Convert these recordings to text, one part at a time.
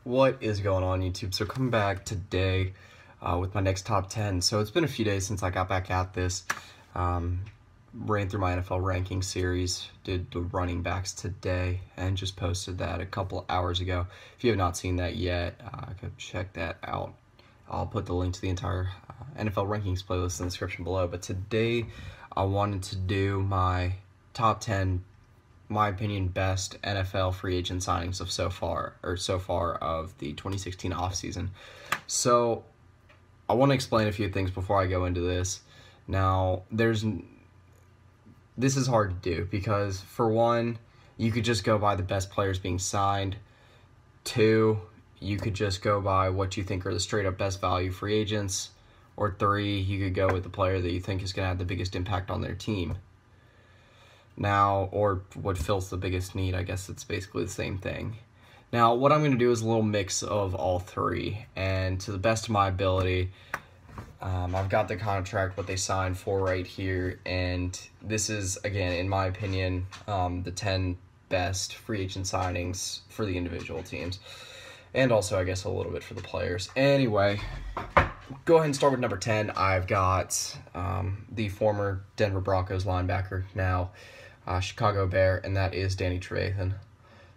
What is going on, YouTube? So coming back today with my next top 10. So it's been a few days since I got back at this. Ran through my NFL ranking series, did the running backs today, and just posted that a couple hours ago. If you have not seen that yet, go check that out. I'll put the link to the entire NFL rankings playlist in the description below. But today I wanted to do my top 10, my opinion, best NFL free agent signings of so far of the 2016 offseason. So I want to explain a few things before I go into this. Now, this is hard to do because, for one, you could just go by the best players being signed. Two, you could just go by what you think are the straight-up best value free agents. Or three, you could go with the player that you think is going to have the biggest impact on their team. Now, or what fills the biggest need. I guess it's basically the same thing. Now, what I'm going to do is a little mix of all three, and to the best of my ability, I've got the contract, what they signed for right here, and this is, again, in my opinion, the 10 best free agent signings for the individual teams, and also, I guess, a little bit for the players. Anyway, go ahead and start with number 10. I've got the former Denver Broncos linebacker, now Chicago Bear, and that is Danny Trevathan.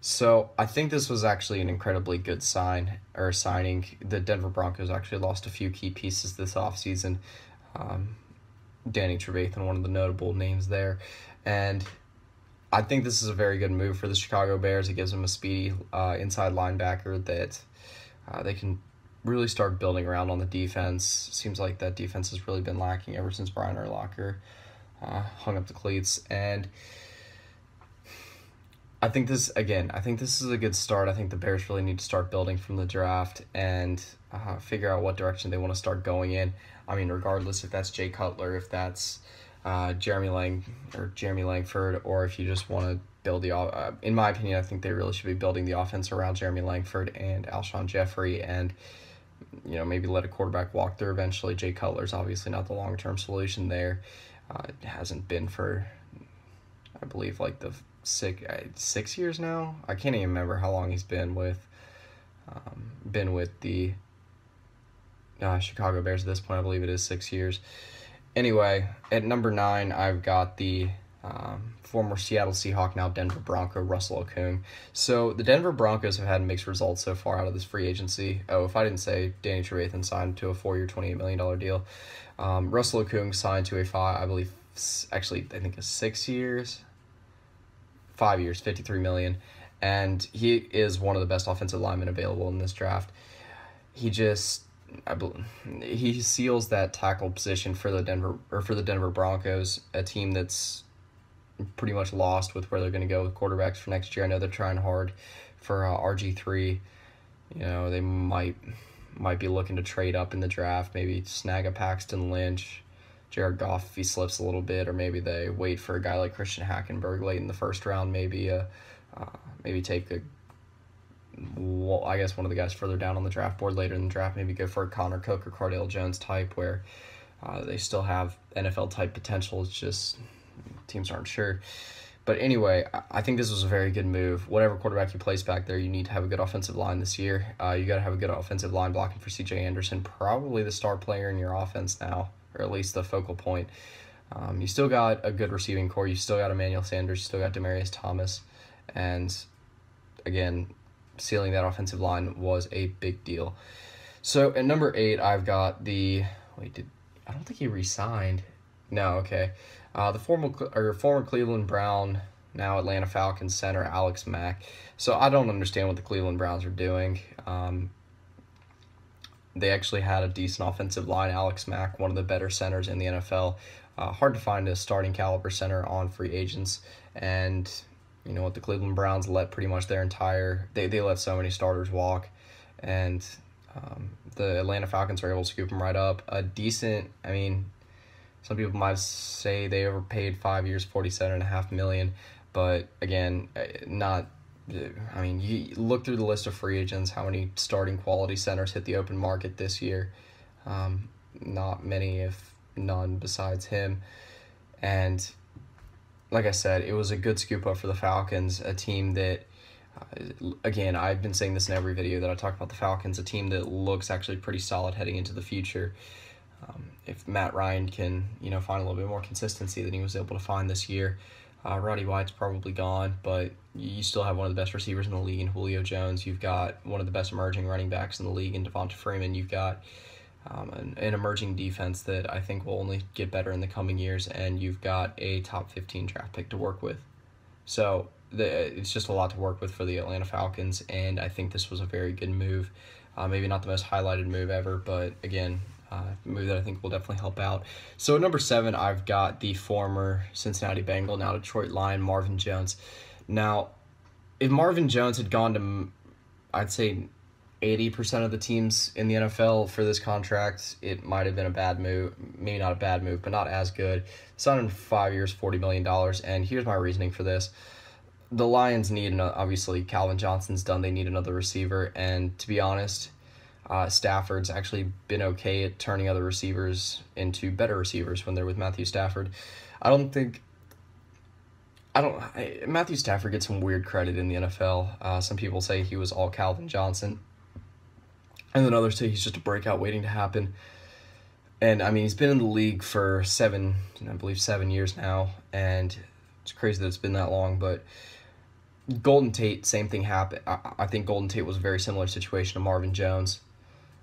So I think this was actually an incredibly good signing. The Denver Broncos actually lost a few key pieces this offseason. Danny Trevathan, one of the notable names there. And I think this is a very good move for the Chicago Bears. It gives them a speedy inside linebacker that they can really start building around on the defense. Seems like that defense has really been lacking ever since Brian Urlacher hung up the cleats. And I think this is a good start. I think the Bears really need to start building from the draft and figure out what direction they want to start going in. I mean, regardless if that's Jay Cutler, if that's Jeremy Langford, or if you just want to build in my opinion, I think they really should be building the offense around Jeremy Langford and Alshon Jeffrey, and maybe let a quarterback walk through eventually. Jay Cutler's obviously not the long-term solution there. It hasn't been for, I believe, like the 6 years now. I can't even remember how long he's been with the Chicago Bears at this point. I believe it is 6 years. Anyway, at number 9, I've got the former Seattle Seahawk, now Denver Bronco, Russell Okung. So the Denver Broncos have had mixed results so far out of this free agency. Oh, if I didn't say, Danny Trevathan signed to a 4-year, $28 million deal. Russell Okung signed to a 6 years. 5 years, $53 million, and he is one of the best offensive linemen available in this draft. He seals that tackle position for the Denver Broncos, a team that's pretty much lost with where they're going to go with quarterbacks for next year. I know they're trying hard for RG3. They might be looking to trade up in the draft, maybe snag a Paxton Lynch, Jared Goff if he slips a little bit, or maybe they wait for a guy like Christian Hackenberg late in the first round, maybe take one of the guys further down on the draft board later in the draft, maybe go for a Connor Cook or Cardale Jones type, where they still have NFL type potential. It's just teams aren't sure. But anyway, I think this was a very good move. Whatever quarterback you place back there, you need to have a good offensive line this year. You got to have a good offensive line blocking for C.J. Anderson, probably the star player in your offense now, or at least the focal point. You still got a good receiving core. You still got Emmanuel Sanders. You still got Demaryius Thomas. And, again, sealing that offensive line was a big deal. So, at number 8, I've got I don't think he re-signed. No, okay. The former Cleveland Brown, now Atlanta Falcons center, Alex Mack. So, I don't understand what the Cleveland Browns are doing. They actually had a decent offensive line. Alex Mack, one of the better centers in the NFL. Hard to find a starting caliber center on free agents. And you know what, the Cleveland Browns let pretty much their entire... They let so many starters walk. And the Atlanta Falcons were able to scoop them right up. Some people might say they overpaid 5 years, $47.5 million. But again, you look through the list of free agents, how many starting quality centers hit the open market this year. Not many, if none, besides him. And like I said, it was a good scoop up for the Falcons, a team that Again, I've been saying this in every video that I talk about the Falcons, a team that looks actually pretty solid heading into the future. If Matt Ryan can, find a little bit more consistency than he was able to find this year. Roddy White's probably gone, but you still have one of the best receivers in the league in Julio Jones. You've got one of the best emerging running backs in the league in Devonta Freeman. You've got an emerging defense that I think will only get better in the coming years, and you've got a top 15 draft pick to work with. So it's just a lot to work with for the Atlanta Falcons, and I think this was a very good move. Maybe not the most highlighted move ever, but again, a move that I think will definitely help out. So at number 7, I've got the former Cincinnati Bengal, now Detroit Lion, Marvin Jones. Now, if Marvin Jones had gone to, I'd say, 80% of the teams in the NFL for this contract, it might have been a bad move. Maybe not a bad move, but not as good. Signed him 5 years, $40 million, and here's my reasoning for this. The Lions need, obviously, Calvin Johnson's done. They need another receiver, and to be honest, Stafford's actually been okay at turning other receivers into better receivers when they're with Matthew Stafford. Matthew Stafford gets some weird credit in the NFL. Some people say he was all Calvin Johnson, and then others say he's just a breakout waiting to happen. And I mean, he's been in the league for 7 years now, and it's crazy that it's been that long, but Golden Tate, same thing happened. I think Golden Tate was a very similar situation to Marvin Jones.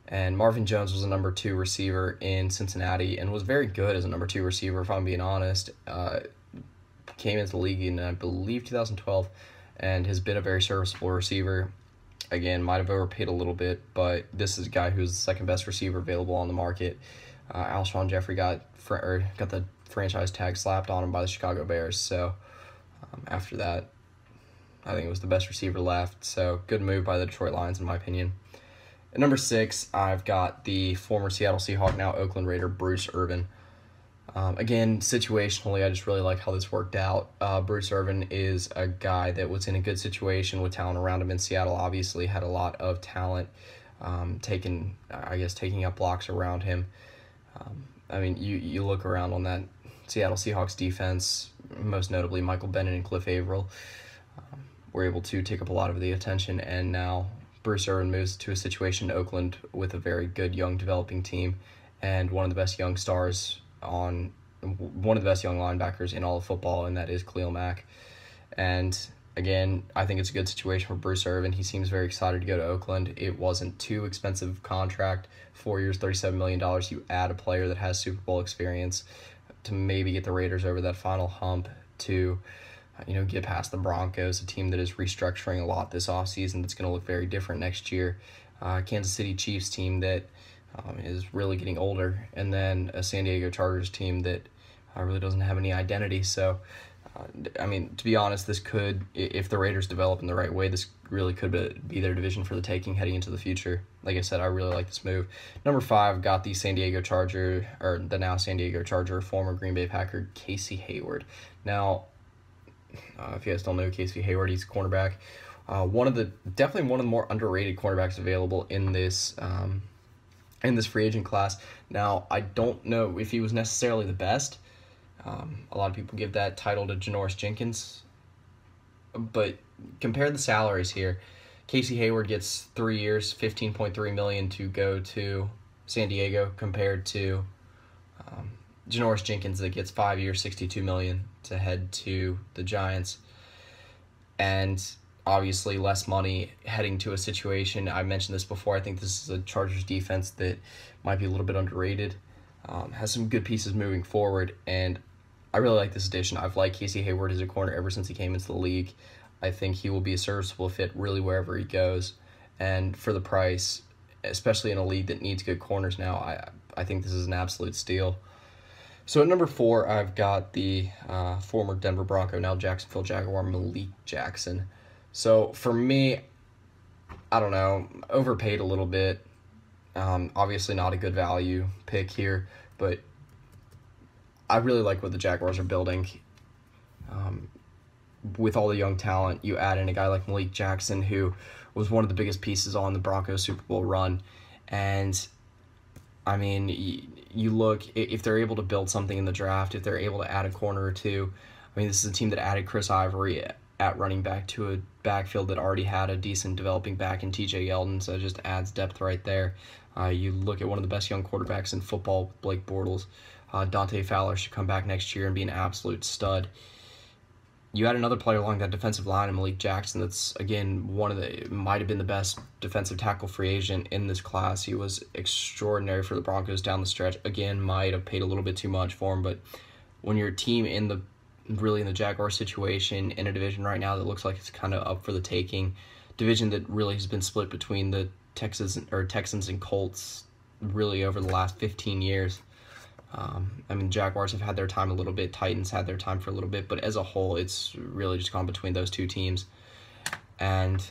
And Marvin Jones was a number 2 receiver in Cincinnati and was very good as a number 2 receiver, if I'm being honest. Came into the league in, I believe, 2012 and has been a very serviceable receiver. Again, might have overpaid a little bit, but this is a guy who's the second best receiver available on the market. Alshon Jeffrey got the franchise tag slapped on him by the Chicago Bears. So after that, I think it was the best receiver left. So good move by the Detroit Lions, in my opinion. At number 6, I've got the former Seattle Seahawk, now Oakland Raider, Bruce Irvin. Again, situationally, I just really like how this worked out. Bruce Irvin is a guy that was in a good situation with talent around him in Seattle. Obviously, had a lot of talent taking up blocks around him. I mean, you look around on that Seattle Seahawks defense, most notably Michael Bennett and Cliff Averill, were able to take up a lot of the attention, and now Bruce Irvin moves to a situation in Oakland with a very good young developing team and one of the best young linebackers in all of football, and that is Khalil Mack. And again, I think it's a good situation for Bruce Irvin. He seems very excited to go to Oakland. It wasn't too expensive contract, 4 years, $37 million. You add a player that has Super Bowl experience to maybe get the Raiders over that final hump to get past the Broncos, a team that is restructuring a lot this offseason that's going to look very different next year. Kansas City Chiefs team that is really getting older, and then a San Diego Chargers team that really doesn't have any identity. So, to be honest, this could, if the Raiders develop in the right way, this really could be their division for the taking heading into the future. Like I said, I really like this move. Number 5, got the now San Diego Charger, former Green Bay Packer, Casey Hayward. Now, if you guys don't know Casey Hayward, he's a cornerback. Definitely one of the more underrated cornerbacks available in this free agent class. Now, I don't know if he was necessarily the best. A lot of people give that title to Janoris Jenkins. But compare the salaries here. Casey Hayward gets 3 years, $15.3 million to go to San Diego, compared to Janoris Jenkins that gets 5 years, $62 million to head to the Giants. And obviously less money heading to a situation. I mentioned this before. I think this is a Chargers defense that might be a little bit underrated. Has some good pieces moving forward, and I really like this addition. I've liked Casey Hayward as a corner ever since he came into the league. I think he will be a serviceable fit really wherever he goes. And for the price, especially in a league that needs good corners now, I think this is an absolute steal. So at number 4, I've got the former Denver Bronco, now Jacksonville Jaguar, Malik Jackson. So for me, I don't know, overpaid a little bit. Obviously not a good value pick here, but I really like what the Jaguars are building. With all the young talent, you add in a guy like Malik Jackson, who was one of the biggest pieces on the Broncos Super Bowl run. And I mean, you look, if they're able to build something in the draft, if they're able to add a corner or two. I mean, this is a team that added Chris Ivory at running back to a backfield that already had a decent developing back in TJ Yeldon, so it just adds depth right there. You look at one of the best young quarterbacks in football, Blake Bortles. Dante Fowler should come back next year and be an absolute stud. You had another player along that defensive line, and Malik Jackson, that's, again, might have been the best defensive tackle free agent in this class. He was extraordinary for the Broncos down the stretch. Again, might have paid a little bit too much for him, but when you're a team in the Jaguar situation in a division right now that looks like it's kind of up for the taking, division that really has been split between the Texans and Colts really over the last 15 years. Jaguars have had their time a little bit, Titans had their time for a little bit, but as a whole, it's really just gone between those two teams. And,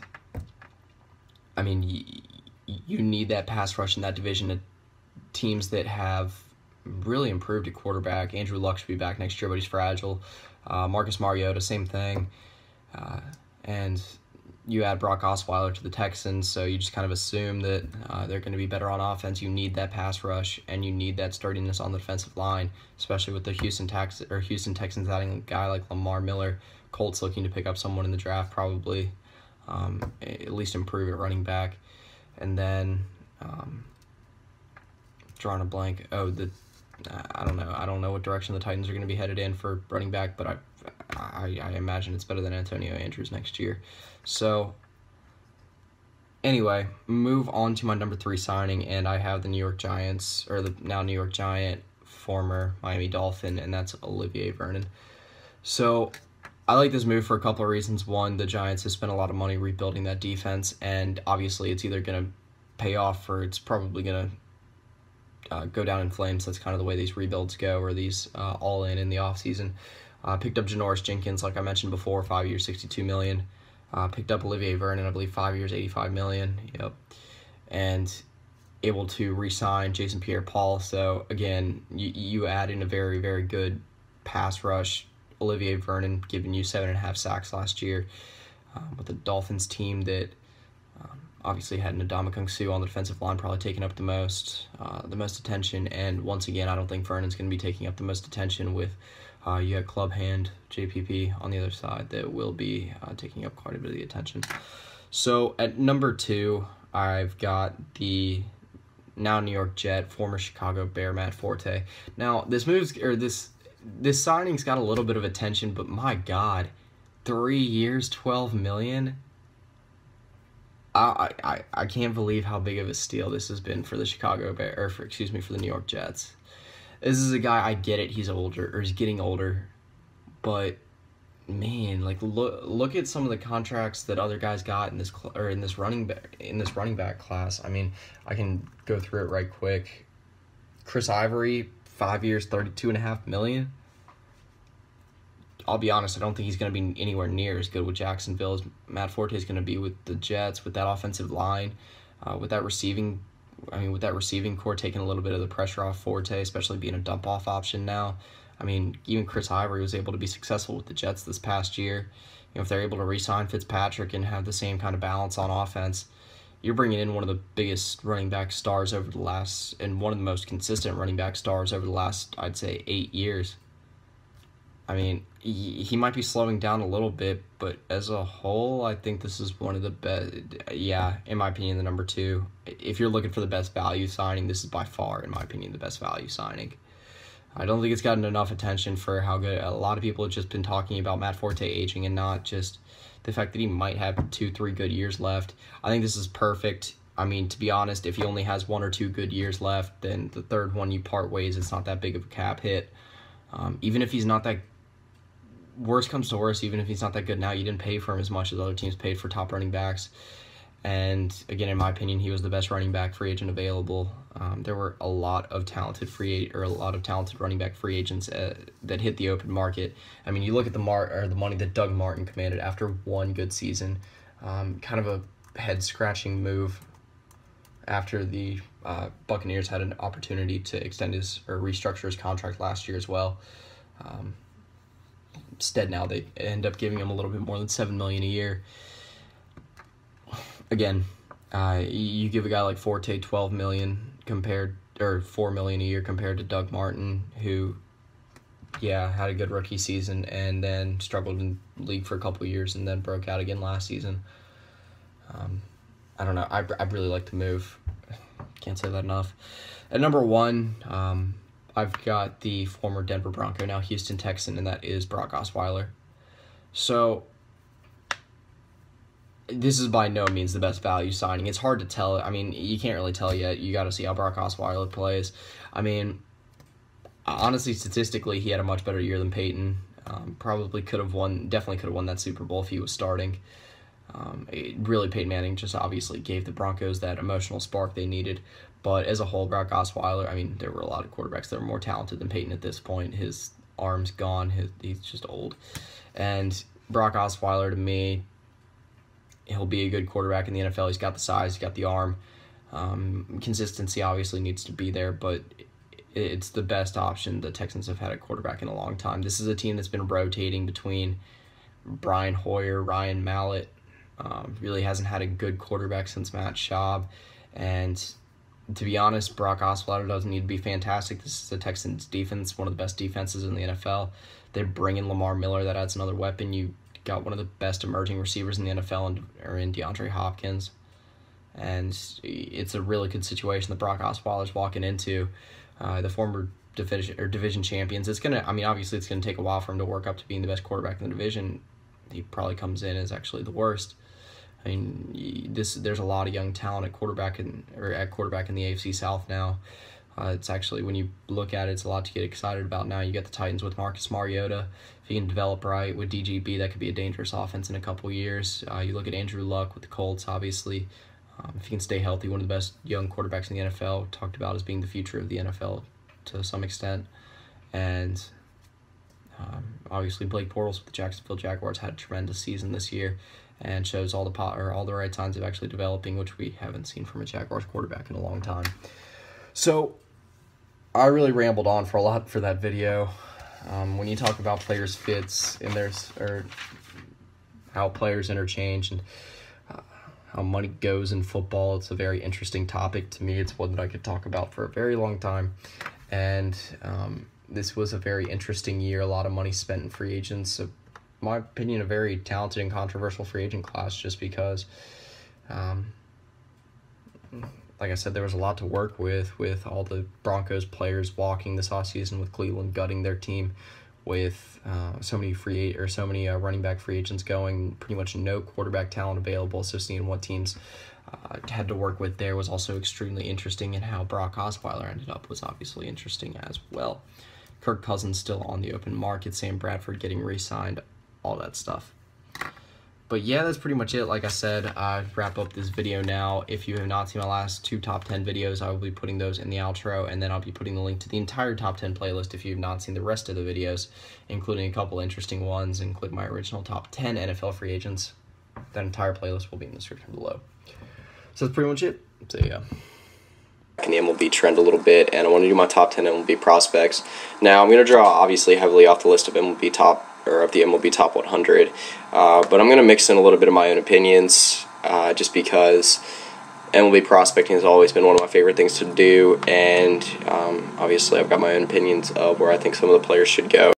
you need that pass rush in that division. Teams that have really improved at quarterback. Andrew Luck should be back next year, but he's fragile. Marcus Mariota, same thing. And you add Brock Osweiler to the Texans, so you just kind of assume that they're going to be better on offense. You need that pass rush, and you need that sturdiness on the defensive line, especially with the Houston Texans adding a guy like Lamar Miller. Colts looking to pick up someone in the draft, probably at least improve at running back. And then drawing a blank. I don't know what direction the Titans are going to be headed in for running back, but I imagine it's better than Antonio Andrews next year. So, anyway, move on to my number 3 signing, and I have the New York Giants, or the now New York Giant, former Miami Dolphin, and that's Olivier Vernon. So, I like this move for a couple of reasons. One, the Giants have spent a lot of money rebuilding that defense, and obviously it's either going to pay off or it's probably going to go down in flames. That's kind of the way these rebuilds go, or these all-in the offseason. Picked up Janoris Jenkins, like I mentioned before, 5 years, $62 million. Picked up Olivier Vernon, I believe 5 years, $85 million. Yep. And able to re-sign Jason Pierre-Paul. So, again, you add in a very, very good pass rush. Olivier Vernon giving you 7.5 sacks last year with the Dolphins team that obviously had Ndamukong Suh on the defensive line, probably taking up the most attention. And once again, I don't think Vernon's going to be taking up the most attention with you have club hand JPP on the other side that will be taking up quite a bit of the attention. So at number 2, I've got the now New York Jet, former Chicago Bear, Matt Forte. Now this signing's got a little bit of attention, but my God, 3 years, $12 million. I can't believe how big of a steal this has been for the Chicago Bear, or for the New York Jets. This is a guy, I get it, he's older, or he's getting older, but man, like look at some of the contracts that other guys got in this running back class. I mean, I can go through it right quick. Chris Ivory, 5 years, $32.5 million. I'll be honest, I don't think he's going to be anywhere near as good with Jacksonville as Matt Forte is going to be with the Jets, with that offensive line, with that receiving core taking a little bit of the pressure off Forte, especially being a dump-off option now. I mean, even Chris Ivory was able to be successful with the Jets this past year. If they're able to re-sign Fitzpatrick and have the same kind of balance on offense, you're bringing in one of the biggest running back stars over the last, and one of the most consistent running back stars over the last, I'd say, 8 years. I mean, he might be slowing down a little bit, but as a whole, I think this is one of the best. Yeah, in my opinion, the number 2. If you're looking for the best value signing, this is by far, in my opinion, the best value signing. I don't think it's gotten enough attention for how good. A lot of people have just been talking about Matt Forte aging and not just the fact that he might have 2-3 good years left. I think this is perfect. I mean, to be honest, if he only has 1 or 2 good years left, then the third one you part ways. It's not that big of a cap hit. Even if he's not that, worst comes to worst, even if he's not that good now, you didn't pay for him as much as other teams paid for top running backs. And again, in my opinion, he was the best running back free agent available. There were a lot of talented running back free agents that hit the open market. I mean, you look at the money that Doug Martin commanded after one good season. Kind of a head-scratching move after the Buccaneers had an opportunity to extend or restructure his contract last year as well. Instead, now they end up giving him a little bit more than $7 million a year. Again, you give a guy like Forte $12 million or $4 million a year compared to Doug Martin, who yeah, had a good rookie season and then struggled in the league for a couple of years and then broke out again last season. I don't know. I really like the move. Can't say that enough. At number 1, I've got the former Denver Bronco, now Houston Texan, and that is Brock Osweiler. So this is by no means the best value signing. It's hard to tell. I mean, you can't really tell yet. You got to see how Brock Osweiler plays. I mean, honestly, statistically, he had a much better year than Peyton. Definitely could have won that Super Bowl if he was starting. Peyton Manning just obviously gave the Broncos that emotional spark they needed. But as a whole, Brock Osweiler, I mean, there were a lot of quarterbacks that were more talented than Peyton at this point. His arm's gone. He's just old. And Brock Osweiler, to me, he'll be a good quarterback in the NFL. He's got the size, he's got the arm. Consistency obviously needs to be there, but it's the best option the Texans have had at quarterback in a long time. This is a team that's been rotating between Brian Hoyer, Ryan Mallett. Really hasn't had a good quarterback since Matt Schaub. And to be honest, Brock Osweiler doesn't need to be fantastic. This is the Texans' defense, one of the best defenses in the NFL. They bring in Lamar Miller. That adds another weapon. You got one of the best emerging receivers in the NFL in DeAndre Hopkins. And it's a really good situation that Brock Osweiler's walking into. The former division champions. Obviously it's gonna take a while for him to work up to being the best quarterback in the division. He probably comes in as actually the worst. I mean, there's a lot of young talent at quarterback in the AFC South now. It's actually, when you look at it, it's a lot to get excited about now. You get the Titans with Marcus Mariota. If he can develop right with DGB, that could be a dangerous offense in a couple years. You look at Andrew Luck with the Colts, obviously. If he can stay healthy, one of the best young quarterbacks in the NFL, talked about as being the future of the NFL to some extent. And obviously Blake Bortles with the Jacksonville Jaguars had a tremendous season this year and shows all the right signs of actually developing, which we haven't seen from a Jaguars quarterback in a long time. So I really rambled on for a lot for that video. When you talk about players' fits and how players interchange and how money goes in football, it's a very interesting topic to me. It's one that I could talk about for a very long time. And this was a very interesting year. A lot of money spent in free agents. So, in my opinion, a very talented and controversial free agent class, just because, like I said, there was a lot to work with all the Broncos players walking this offseason, with Cleveland gutting their team, with so many running back free agents going, pretty much no quarterback talent available. So seeing what teams had to work with there was also extremely interesting, and how Brock Osweiler ended up was obviously interesting as well. Kirk Cousins still on the open market, Sam Bradford getting re-signed, all that stuff. But yeah, that's pretty much it. Like I said, I wrap up this video now. If you have not seen my last 2 top 10 videos, I will be putting those in the outro, and then I'll be putting the link to the entire top 10 playlist if you have not seen the rest of the videos, including a couple interesting ones, including my original top 10 NFL free agents. That entire playlist will be in the description below. So that's pretty much it. So yeah. In the MLB trend a little bit, and I want to do my top 10 MLB prospects. Now, I'm going to draw obviously heavily off the list of the MLB top 100, but I'm going to mix in a little bit of my own opinions, just because MLB prospecting has always been one of my favorite things to do, and obviously I've got my own opinions of where I think some of the players should go.